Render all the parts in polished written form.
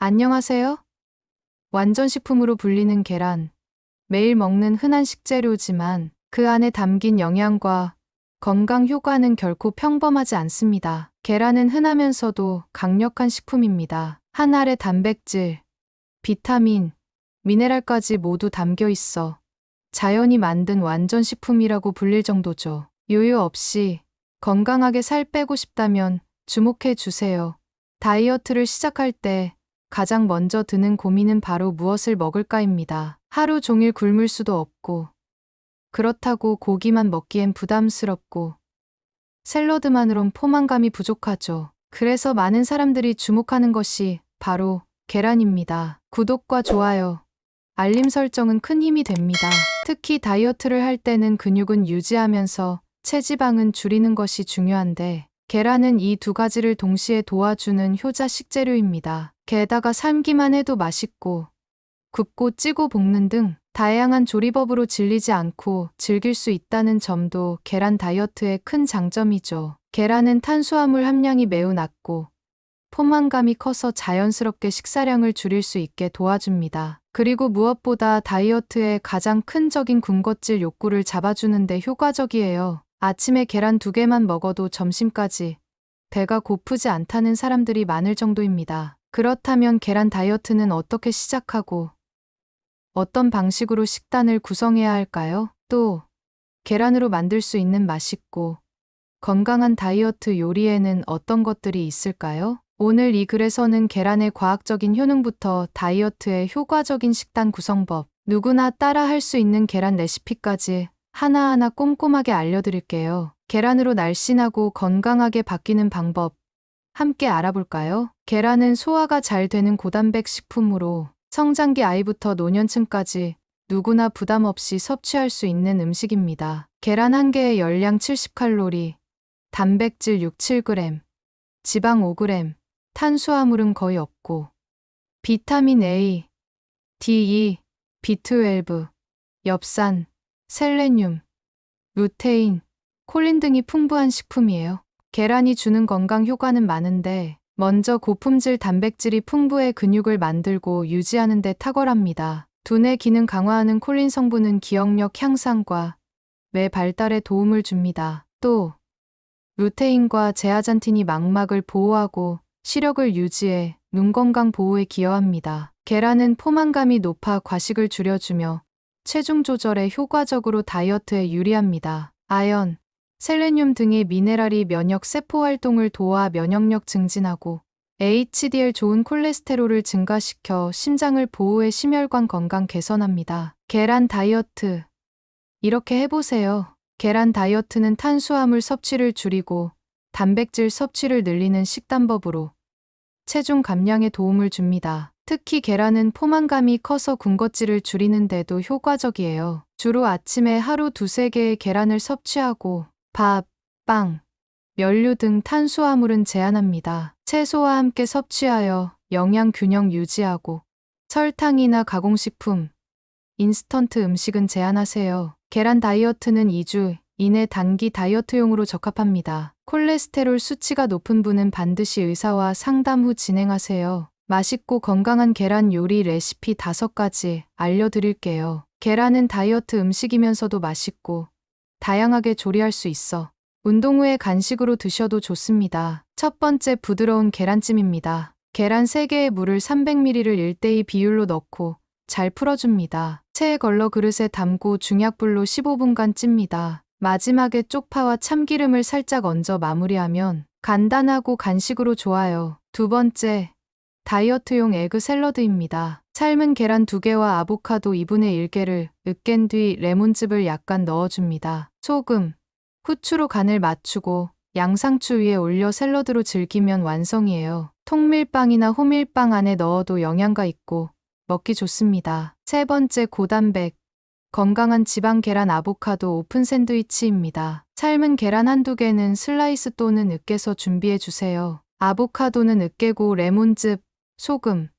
안녕하세요. 완전식품으로 불리는 계란. 매일 먹는 흔한 식재료지만 그 안에 담긴 영양과 건강 효과는 결코 평범하지 않습니다. 계란은 흔하면서도 강력한 식품입니다. 한 알의 단백질, 비타민, 미네랄까지 모두 담겨 있어 자연이 만든 완전식품이라고 불릴 정도죠. 요요 없이 건강하게 살 빼고 싶다면 주목해 주세요. 다이어트를 시작할 때 가장 먼저 드는 고민은 바로 무엇을 먹을까입니다. 하루 종일 굶을 수도 없고, 그렇다고 고기만 먹기엔 부담스럽고, 샐러드만으론 포만감이 부족하죠. 그래서 많은 사람들이 주목하는 것이 바로 계란입니다. 구독과 좋아요, 알림 설정은 큰 힘이 됩니다. 특히 다이어트를 할 때는 근육은 유지하면서 체지방은 줄이는 것이 중요한데, 계란은 이 두 가지를 동시에 도와주는 효자 식재료입니다. 게다가 삶기만 해도 맛있고, 굽고 찌고 볶는 등 다양한 조리법으로 질리지 않고 즐길 수 있다는 점도 계란 다이어트의 큰 장점이죠. 계란은 탄수화물 함량이 매우 낮고 포만감이 커서 자연스럽게 식사량을 줄일 수 있게 도와줍니다. 그리고 무엇보다 다이어트의 가장 큰 적인 군것질 욕구를 잡아주는 데 효과적이에요. 아침에 계란 2개만 먹어도 점심까지 배가 고프지 않다는 사람들이 많을 정도입니다. 그렇다면 계란 다이어트는 어떻게 시작하고 어떤 방식으로 식단을 구성해야 할까요? 또 계란으로 만들 수 있는 맛있고 건강한 다이어트 요리에는 어떤 것들이 있을까요? 오늘 이 글에서는 계란의 과학적인 효능부터 다이어트의 효과적인 식단 구성법, 누구나 따라 할 수 있는 계란 레시피까지 하나하나 꼼꼼하게 알려드릴게요. 계란으로 날씬하고 건강하게 바뀌는 방법, 함께 알아볼까요? 계란은 소화가 잘 되는 고단백 식품으로 성장기 아이부터 노년층까지 누구나 부담 없이 섭취할 수 있는 음식입니다. 계란 한 개의 열량 70칼로리, 단백질 6, 7g, 지방 5g, 탄수화물은 거의 없고, 비타민 A, D2, B12, 엽산, 셀레늄, 루테인, 콜린 등이 풍부한 식품이에요. 계란이 주는 건강 효과는 많은데, 먼저 고품질 단백질이 풍부해 근육을 만들고 유지하는 데 탁월합니다. 두뇌 기능 강화하는 콜린 성분은 기억력 향상과 뇌 발달에 도움을 줍니다. 또 루테인과 제아잔틴이 망막을 보호하고 시력을 유지해 눈 건강 보호에 기여합니다. 계란은 포만감이 높아 과식을 줄여주며 체중 조절에 효과적으로 다이어트에 유리합니다. 아연, 셀레늄 등의 미네랄이 면역 세포 활동을 도와 면역력 증진하고 HDL 좋은 콜레스테롤을 증가시켜 심장을 보호해 심혈관 건강 개선합니다. 계란 다이어트. 이렇게 해보세요. 계란 다이어트는 탄수화물 섭취를 줄이고 단백질 섭취를 늘리는 식단법으로 체중 감량에 도움을 줍니다. 특히 계란은 포만감이 커서 군것질을 줄이는 데도 효과적이에요. 주로 아침에 하루 2~3개의 계란을 섭취하고 밥, 빵, 면류 등 탄수화물은 제한합니다. 채소와 함께 섭취하여 영양 균형 유지하고 설탕이나 가공식품, 인스턴트 음식은 제한하세요. 계란 다이어트는 2주 이내 단기 다이어트용으로 적합합니다. 콜레스테롤 수치가 높은 분은 반드시 의사와 상담 후 진행하세요. 맛있고 건강한 계란 요리 레시피 5가지 알려드릴게요. 계란은 다이어트 음식이면서도 맛있고 다양하게 조리할 수 있어 운동 후에 간식으로 드셔도 좋습니다. 첫 번째, 부드러운 계란찜입니다. 계란 3개에 물을 300ml를 1:2 비율로 넣고 잘 풀어줍니다. 체에 걸러 그릇에 담고 중약불로 15분간 찝니다. 마지막에 쪽파와 참기름을 살짝 얹어 마무리하면 간단하고 간식으로 좋아요. 두 번째, 다이어트용 에그 샐러드입니다. 삶은 계란 2개와 아보카도 2분의 1개를 으깬 뒤 레몬즙을 약간 넣어줍니다. 소금, 후추로 간을 맞추고 양상추 위에 올려 샐러드로 즐기면 완성이에요. 통밀빵이나 호밀빵 안에 넣어도 영양가 있고 먹기 좋습니다. 세 번째, 고단백, 건강한 지방 계란 아보카도 오픈 샌드위치입니다. 삶은 계란 1~2개는 슬라이스 또는 으깨서 준비해 주세요. 아보카도는 으깨고 레몬즙, 소금,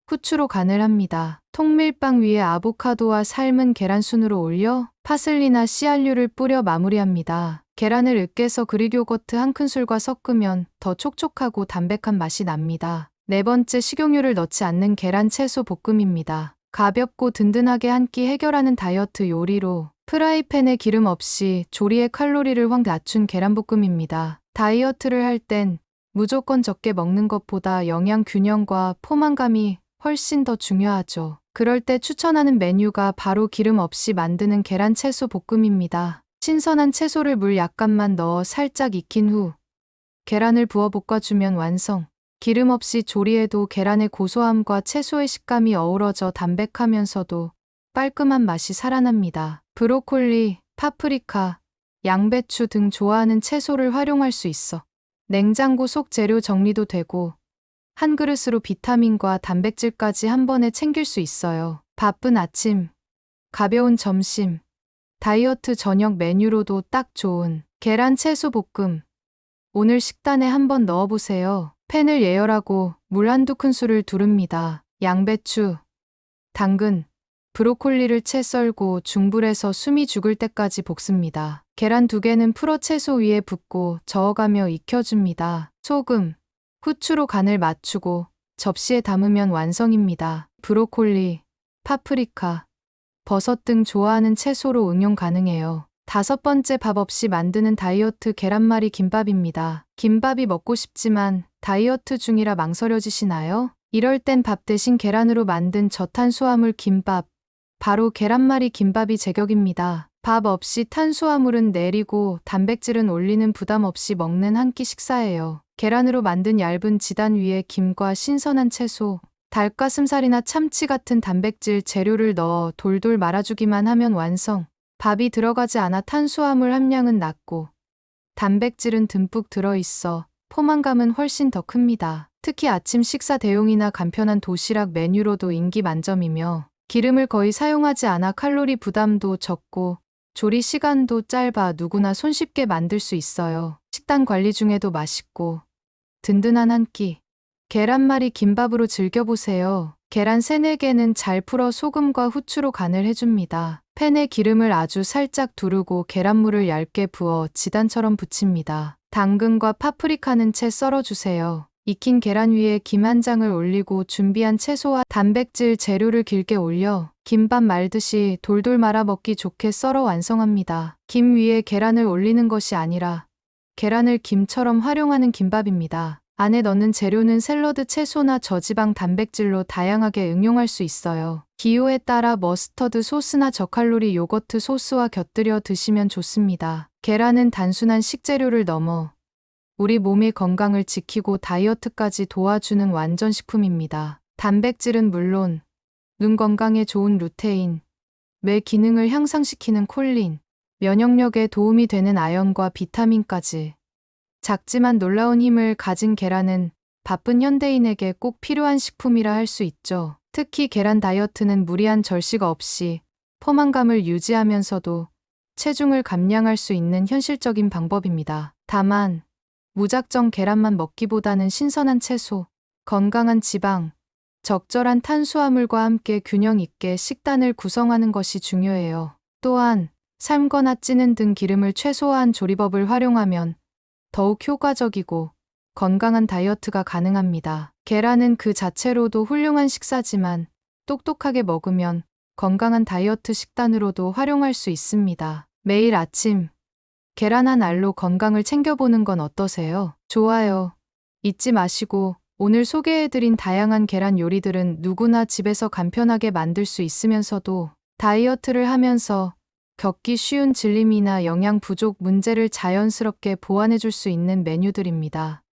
후추로 간을 합니다. 통밀빵 위에 아보카도와 삶은 계란 순으로 올려 파슬리나 씨알류를 뿌려 마무리합니다. 계란을 으깨서 그릭 요거트 1큰술과 섞으면 더 촉촉하고 담백한 맛이 납니다. 네 번째, 식용유를 넣지 않는 계란 채소 볶음입니다. 가볍고 든든하게 한 끼 해결하는 다이어트 요리로 프라이팬에 기름 없이 조리의 칼로리를 확 낮춘 계란볶음입니다. 다이어트를 할 땐 무조건 적게 먹는 것보다 영양 균형과 포만감이 훨씬 더 중요하죠. 그럴 때 추천하는 메뉴가 바로 기름 없이 만드는 계란 채소 볶음입니다. 신선한 채소를 물 약간만 넣어 살짝 익힌 후 계란을 부어 볶아주면 완성. 기름 없이 조리해도 계란의 고소함과 채소의 식감이 어우러져 담백하면서도 깔끔한 맛이 살아납니다. 브로콜리, 파프리카, 양배추 등 좋아하는 채소를 활용할 수 있어 냉장고 속 재료 정리도 되고 한 그릇으로 비타민과 단백질까지 한 번에 챙길 수 있어요. 바쁜 아침, 가벼운 점심, 다이어트 저녁 메뉴로도 딱 좋은 계란 채소 볶음. 오늘 식단에 한번 넣어보세요. 팬을 예열하고 물 한두 큰술을 두릅니다. 양배추, 당근, 브로콜리를 채 썰고 중불에서 숨이 죽을 때까지 볶습니다. 계란 2개는 풀어 채소 위에 붓고 저어가며 익혀줍니다. 소금, 후추로 간을 맞추고 접시에 담으면 완성입니다. 브로콜리, 파프리카, 버섯 등 좋아하는 채소로 응용 가능해요. 5번째, 밥 없이 만드는 다이어트 계란말이 김밥입니다. 김밥이 먹고 싶지만 다이어트 중이라 망설여지시나요? 이럴 땐 밥 대신 계란으로 만든 저탄수화물 김밥, 바로 계란말이 김밥이 제격입니다. 밥 없이 탄수화물은 내리고 단백질은 올리는 부담 없이 먹는 한 끼 식사예요. 계란으로 만든 얇은 지단 위에 김과 신선한 채소, 닭가슴살이나 참치 같은 단백질 재료를 넣어 돌돌 말아주기만 하면 완성. 밥이 들어가지 않아 탄수화물 함량은 낮고 단백질은 듬뿍 들어있어 포만감은 훨씬 더 큽니다. 특히 아침 식사 대용이나 간편한 도시락 메뉴로도 인기 만점이며 기름을 거의 사용하지 않아 칼로리 부담도 적고 조리 시간도 짧아 누구나 손쉽게 만들 수 있어요. 식단 관리 중에도 맛있고 든든한 한 끼. 계란말이 김밥으로 즐겨보세요. 계란 3, 4개는 잘 풀어 소금과 후추로 간을 해줍니다. 팬에 기름을 아주 살짝 두르고 계란물을 얇게 부어 지단처럼 붙입니다. 당근과 파프리카는 채 썰어주세요. 익힌 계란 위에 김 한 장을 올리고 준비한 채소와 단백질 재료를 길게 올려 김밥 말듯이 돌돌 말아 먹기 좋게 썰어 완성합니다. 김 위에 계란을 올리는 것이 아니라 계란을 김처럼 활용하는 김밥입니다. 안에 넣는 재료는 샐러드 채소나 저지방 단백질로 다양하게 응용할 수 있어요. 기호에 따라 머스터드 소스나 저칼로리 요거트 소스와 곁들여 드시면 좋습니다. 계란은 단순한 식재료를 넘어 우리 몸의 건강을 지키고 다이어트까지 도와주는 완전 식품입니다. 단백질은 물론 눈 건강에 좋은 루테인, 뇌 기능을 향상시키는 콜린, 면역력에 도움이 되는 아연과 비타민까지 작지만 놀라운 힘을 가진 계란은 바쁜 현대인에게 꼭 필요한 식품이라 할 수 있죠. 특히 계란 다이어트는 무리한 절식 없이 포만감을 유지하면서도 체중을 감량할 수 있는 현실적인 방법입니다. 다만 무작정 계란만 먹기보다는 신선한 채소, 건강한 지방, 적절한 탄수화물과 함께 균형 있게 식단을 구성하는 것이 중요해요. 또한 삶거나 찌는 등 기름을 최소화한 조리법을 활용하면 더욱 효과적이고 건강한 다이어트가 가능합니다. 계란은 그 자체로도 훌륭한 식사지만 똑똑하게 먹으면 건강한 다이어트 식단으로도 활용할 수 있습니다. 매일 아침 계란 한 알로 건강을 챙겨보는 건 어떠세요? 좋아요 잊지 마시고 오늘 소개해드린 다양한 계란 요리들은 누구나 집에서 간편하게 만들 수 있으면서도 다이어트를 하면서 겪기 쉬운 질림이나 영양 부족 문제를 자연스럽게 보완해줄 수 있는 메뉴들입니다.